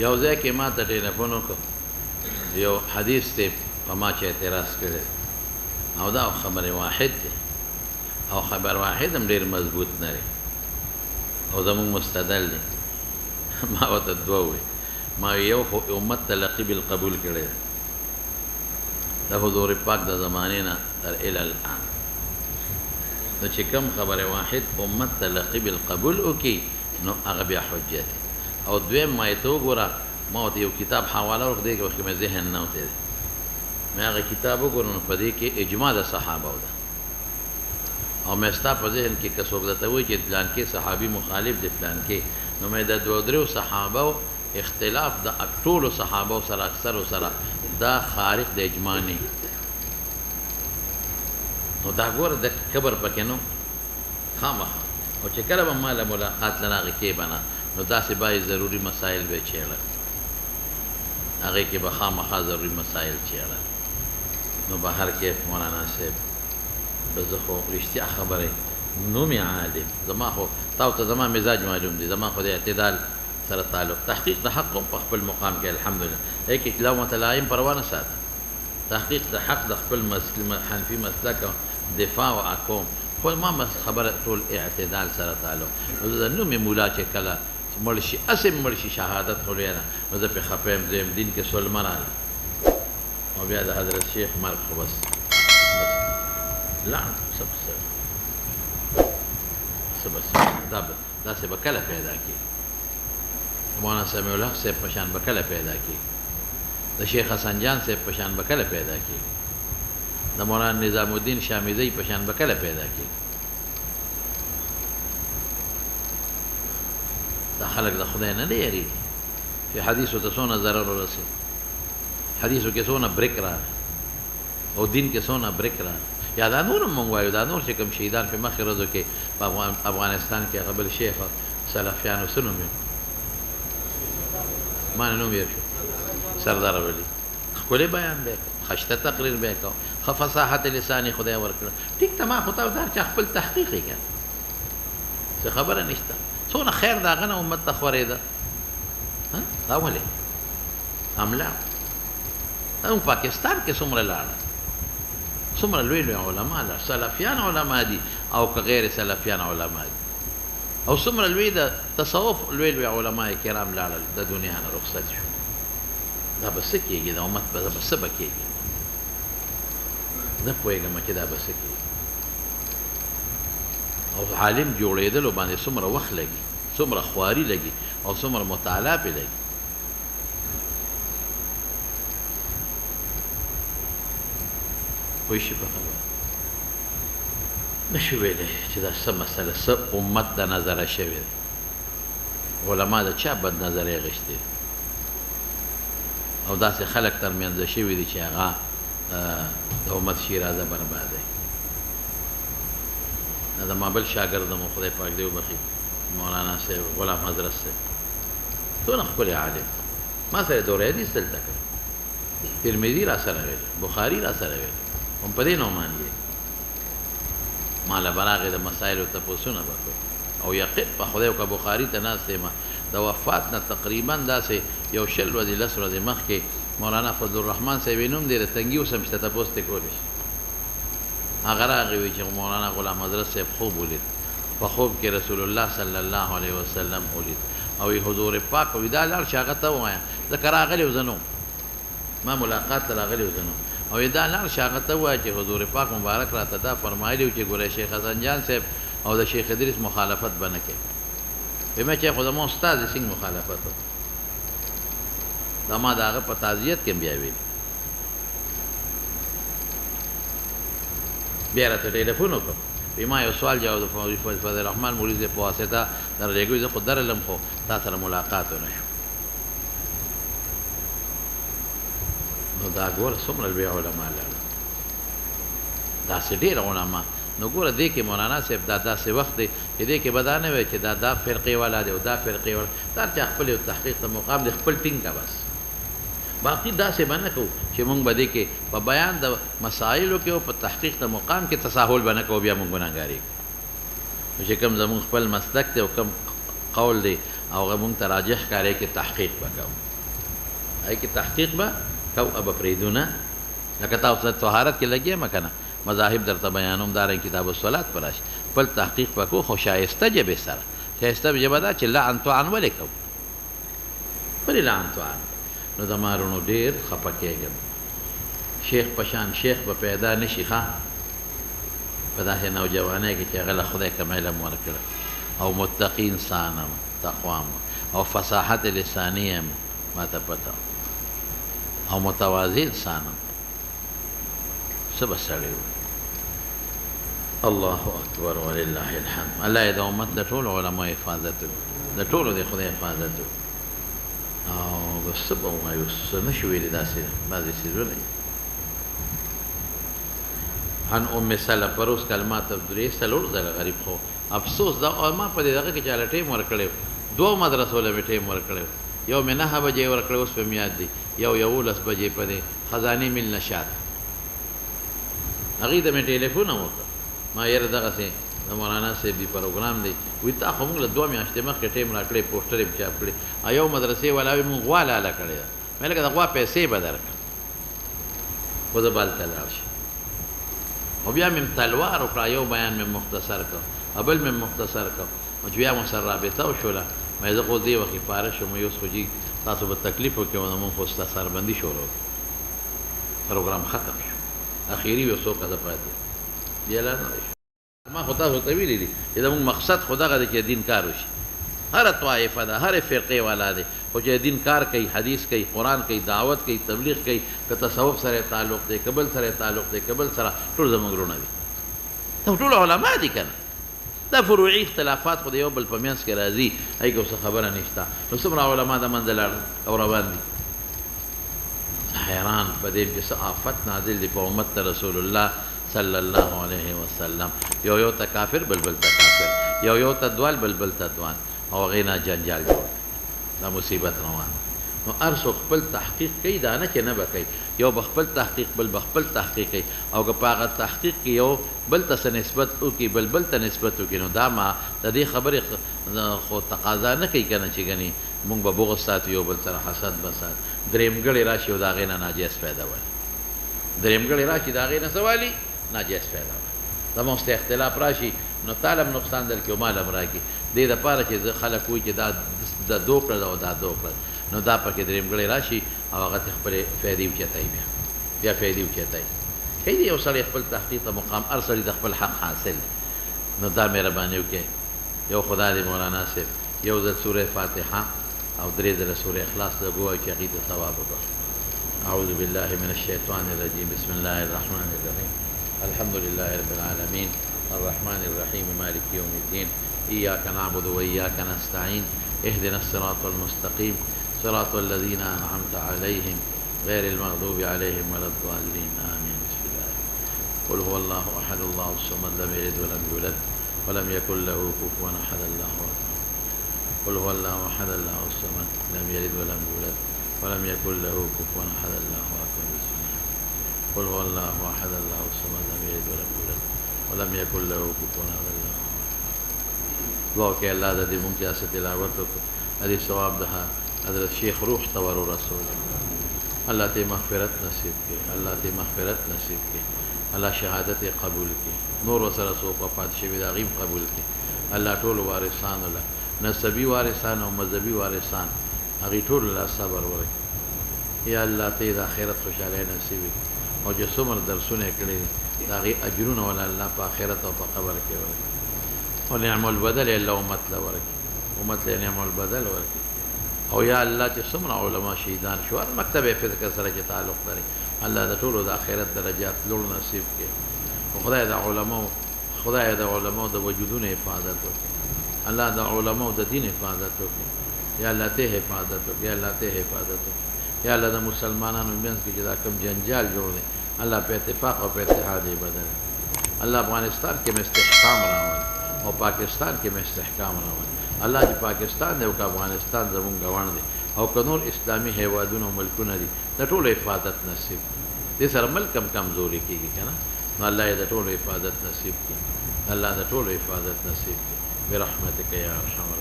یو ځای کې ما ته ټلیفون وکړ یو حدیث دی په ما چې اعتراض کړی او دا خبر واحد دی او خبر واحد هم ډېر مضبوط نه دی او زمونږ مستدل دی ما ورته دوه وویل ما یو خو امت تلقي بالقبول کړی دی د حضور پاک د زمانې نه تر الی الان نو چې کوم خبر واحد امت تلقي بالقبول وکړي نو هغه بیا حجت او دویم ما یې ته وګوره ما ورته یو کتاب حواله ورکړه دې کې وخت مې ذهن نه وتی دی مې هغه کتاب وګورم نو په دې کې اجماع د صحابه ده او مې ستا په ذهن کې که څوک درته وایي چې فلانکې صحابي مخالف دی فلانکې نو مې د دوه درېو صحابو اختلاف د ټولو صحابو سره اکثرو سره دا خارق د اجماع نه نو دا ګوره د کبر پکې نو خامخا او چې کله به ما له ملاقات له هغې کې به نه نو داسې باید ضروري مسایل به یې چېړل هغې کې به خامخا ضروري مسایل چېړل نو به هر کیف مولانا صاحب به زه خو رښتیا خبرې نوم یې عالم زما خو تاسو ته زما مزاج معلوم دی زما خو د اعتدال سره تعلق تحقیق د حق هم په خپل مقام کې الحمدلله لیکن اطلاع متلایم پروا نه ساته تحقیق د حق د خپل حنفي مسلک دفاع او احکام خو ما خبره ټول اعتدال سره تعلق نو د نومې مولا چې کله مړ شي اسې مړ شي شهادت خو لویه ده نو زه پرې خفه یم دویم دین کې سلمه راغله او بیا د حضرت شیخ مرګ خو بس لعن څه بس داسې به کله پیدا کېږي مولانا سمیع الحق صاحب په شان به کله پیدا کېږي د شیخ حسن جان صاحب په شان به کله پیدا کېږي د مولانا نظام الدین شامیزی په شان به کله پیدا کېږي دا خلک د خدای نه یېرېږي چې حدیثو ته څونه ضرر ورسېد حدیثو کې څونه بریک راغی او دین کې څونه بریک راغی یا دا نور هم مونږ وایو دا نور چې کوم شهیدان په مخکې ورځو کې په افغانستان کې هغه بل شیخ سلفیانو څه نوم یې ما نه نوم یې شو سردار ولی ښکلی بیان به یې خشته تقریر به یې کو ښه فصاحت لسان یې خدای ورکړه ټیک ته ما خو ته هر چا خپل تحقیق یې کړ څه خبره نشته څونه خیر د هغه نه امت ته خورېده دا ولې حمله هم پاکستان کې څومره لاړه څومره لوی لوی علما لاړه سلفیان علما دي او که غیر سلفیان علما دي او څومره لوی د تصوف لوی لوی علما کرام لاړل د دنیا نه رخصت شو دا به څه کېږي د امت به څه به کېږي نه پوهېږم چې دا به څه کېږي او عالم جوړېدلو باندې څومره وخت لګي څومره خواري لګي او څومره مطالعه پې لګي پوه شي په خبره نشو ویلی چې دا څه مسله څه امت د نظره شوې ده علما د چا بد نظر یې اخیستی او داسې خلک ترمنځه شوي دي چې هغه د امت شیرازه بربادوي دا د ما بل شاګرد مو خدای پاک دې وبخي مولانا صاحب غلام حضرت صاحب څونه ښکلی عالم ما سره دوره حدیث دلته کړی ترمذي را سره ویل بخاري را سره ویل هم په دې نه ومانډي ما له براغې د مسایلو تپوسونه به کوم او یقین په خدای وکړه بخاري ته ناست یم د وفات نه تقریبا داسې یو شل ورځې لس ورځې مخکې مولانا فضل الرحمن صاحب نوم دی د تنګي اوس هم شته تپوس ترې کولی شي هغه راغی وایي چې مولانا غلام حضرت صاحب خوب ولید په خوب کې رسول الله صلی الله علیه وسلم ولید او حضور پاک وایي دا لاړ چې هغه ته ووایه ځکه راغلی و زه نه ما ملاقات ته راغلی و زه نه او دا لاړ چې هغه ته ووایه چې حضور پاک مبارک راته دا فرمایلي و چې ګوره شیخ حسن جان صاحب او د شیخ ادریس مخالفت به نه کوي وایي چې خو زما استاد یې څنګه مخالفت و دا ما د هغه په تعزیت کې هم بیا ویلي بیا راته ټلیفون وکړ وایي ما یو سوال جواب د فضل الرحمن مولوي په واسطه درلېږوي زه خو درلم خو تا سره ملاقات ونه شو نو دا ګوره څومره لوی علما لرل داسې ډېر علما نو ګوره دې کې مولانا صاحب دا داسې وخت دی چې دې کې به دا نه وی چې دا فرقې والا دی او دا فرقې والا دا هر چا خپل یو تحقیق ته مقام دی خپل ټینګ کا بس باقي داسې به نه کوو چې مونږ به دې کې په بیان د مسایلو کې او په تحقیق د مقام کې تساهل به نه کوو بیا مونږ ګناهګاري نو چې کوم زمونږ خپل مسلک دی او کوم قول دی او هغه مونږ ته راجح کاری کې تحقیق به کوو هغې کې تحقیق به کو به پرېږدو نه لکه تا اوس طهارت کې لګیا یم که نه مذاهب درته بیانوم دارنګه کتاب الصلات په راشي خپل تحقیق به کوو خو شایسته ژبې سره شایسته ژبه دا چې لعن طعن ولې کوو ولې لعن طعن نو زما وروڼو ډېر خفه کېږم شیخ په شان شیخ به پیدا نه شي ښه په داسې نوجوانۍ کې چې هغه له خدای کوم علم ورکړه او متقي انسان یم تقوا او فصاحت لساني یم ما ته پته او متواضع انسان یم څه به سړی و الله اکبر ولله الحمد الله یې د امت د ټولو علماو حفاظت وکړي د ټولو د خدای حفاظت وکړي او څه به ووایو څه نه شو ویلې داسې بعضې څیزونه عن ام سلمة پروس کلمات درې څلور ځله غریب خو افسوس دا ما په دې دغه کې چاله ټیم ورکړی دوه مدرسو له مې ټیم ورکړی یو مې 9 بجې ورکړی اوس په مې یاد دی یو 11 بجې په دې خزانې مل نشاط هغې ته مې ټلیفون وکړ ما یاره دغسې د مولانا صاحب دی پروګرام دی وایي تا خو موږ له 2 میاشتې مخکې ټیم راکړی پوسټر یې چاپ کړی یو مدرسې والا وایي موږ غوا لاله کړې ده مې لکه د غوا پیسې به درکړم خو زه بلته لاړ شم او بیا مې تلوار وکړه یو بیان مې مختصر کړ او بل مې مختصر کړ نو چې بیا مو سره رابطه وشوله مې زه خو دې وخت کې پاره شوم اوس خو جي تاسو به تکلیف وکړئ نو مونږ خو ستا سربندي شروع پروګرام ختم شو اخیري یو څو کسه پاتې بیا لا نه ما خو تاسو ته ویلي دي چې زموږ مقصد خو دغه دی چې دین کار وشي هره طایفه ده هرې فرقې والا دی خو چې دین کار کوي حدیث کوي قرآن کوي دعوت کوي تبلیغ کوي که تصوف سره تعلق دی که بل سره تعلق دی که بل سره ټول زموږ وروڼه دي دا ټول علما دي که نه دا فروعي اختلافات خو د یو بل په منځ کې راځي هغې کې اوس خبره نشته نو څومره علما د منځه لاړل او روان دي حیران په دې کې څه آفت نازل دی په امت ته رسول الله صلی الله علیه وسلم یو ته کافر بلبل ته کافر یو ته دوال بلبل ته دوان او هغې نه جنجال جوړ دا مصیبت روان نو هر څوک خپل تحقیق کوي دا نه چې نه به کوي یو به خپل تحقیق بل به خپل تحقیق کوي او که په هغه تحقیق کې یو بل ته څه نسبت وکړي بل ته نسبت وکړي نو دا ما د دې خبرې خو تقاضا نه کوي که نه چې ګنې مونږ به بغض ساتو یو بل سره حسد به ساتو درېیمګړی راشي او د هغې نه ناجایز پیدا والي درېیمګړی راشي د هغې نه څه والي ناجایز پیدا والي زموږ ته اختلاف راشي نو تعالی هم نقصان در کړي او مال هم راکړي دې دپاره چې خلک وایي چې دا دو کړل او دا دو کړل نو دا پکې درېیمګړی راشي او هغه ته خپلې فایدې اوچتوي بیا فایدې اوچتوي ښایي دی یو سړی خپل تحقیق ته مقام هر سړي د خپل حق حاصل دی نو دا مهرباني وکړئ یو خدا دې مولانا صاحب یو ځل سورې فاتحه او 3 ځله سورې اخلاص د ګوه چې هغې ته ثواب وبخښي اعوذ بالله من الشیطان الرجیم بسم الله الرحمن الرحیم الحمد لله رب العالمين الرحمن الرحيم مالك يوم الدين إياك نعبد وإياك نستعين اهدنا الصراط المستقيم صراط الذين أنعمت عليهم غير المغضوب عليهم ولا الضالين آمين بسم الله قل هو الله أحد الله الصمد لم يلد ولم يولد ولم يكن له كفوا أحد الله أكبر قل هو الله أحد الله الصمد لم يلد ولم يولد ولم يكن له كفوا أحد الله أكبر بسم الله قل هو الله أحد الله الصمد لم يلد ولم يولد ولم يكن له كفوا أحد الله دعا کہ اللہ دا دی مونږ چې اسه تلاوت وکړو ادي ثواب ده حضرت شیخ روح تور رسول الله ته مغفرت نصیب کړي الله ته مغفرت نصیب کړي الله شهادت قبول کړي نور سره سو په پات شي دا غیم قبول کړي الله ټول وارثان الله نسبی وارثان او مذهبي وارثان هغه ټول الله صبر ورکړي یا الله ته د آخرت خوشاله نصیب کړي او چې څومره درسونه کړي دا غي اجرونه ول الله په آخرت او په قبر کې ورکړي او نعم البدل الله امت له ورکړي امت له نعم البدل ورکړي او یا الله چې څومره علما شهیدان شو هر مکتب فقه سره چې تعلق لري الله د ټولو د آخرت درجات لوړ نصیب کړي او خدای د علماو د وجودونو حفاظت وکړي الله د علماو د دین حفاظت وکړي یا الله ته حفاظت وکړي یا الله ته حفاظت وکړي یا الله د مسلمانانو منځ کې چې دا کوم جنجال جوړ دی الله په اتفاق او په اتحاد یې بدل الله افغانستان کې استحکام راولي او پاکستان کې استحکام راولي الله چې پاکستان دی او که افغانستان زمونږ ګاونډ دی او که نور اسلامي هیوادونه او ملکونه دي د ټولو حفاظت نصیب دې سره ملک هم کمزوري کېږي که نه نو الله یې د ټولو حفاظت نصیب کړي الله د ټولو حفاظت نصیب کړي برحمتک یا ارحم الراحمین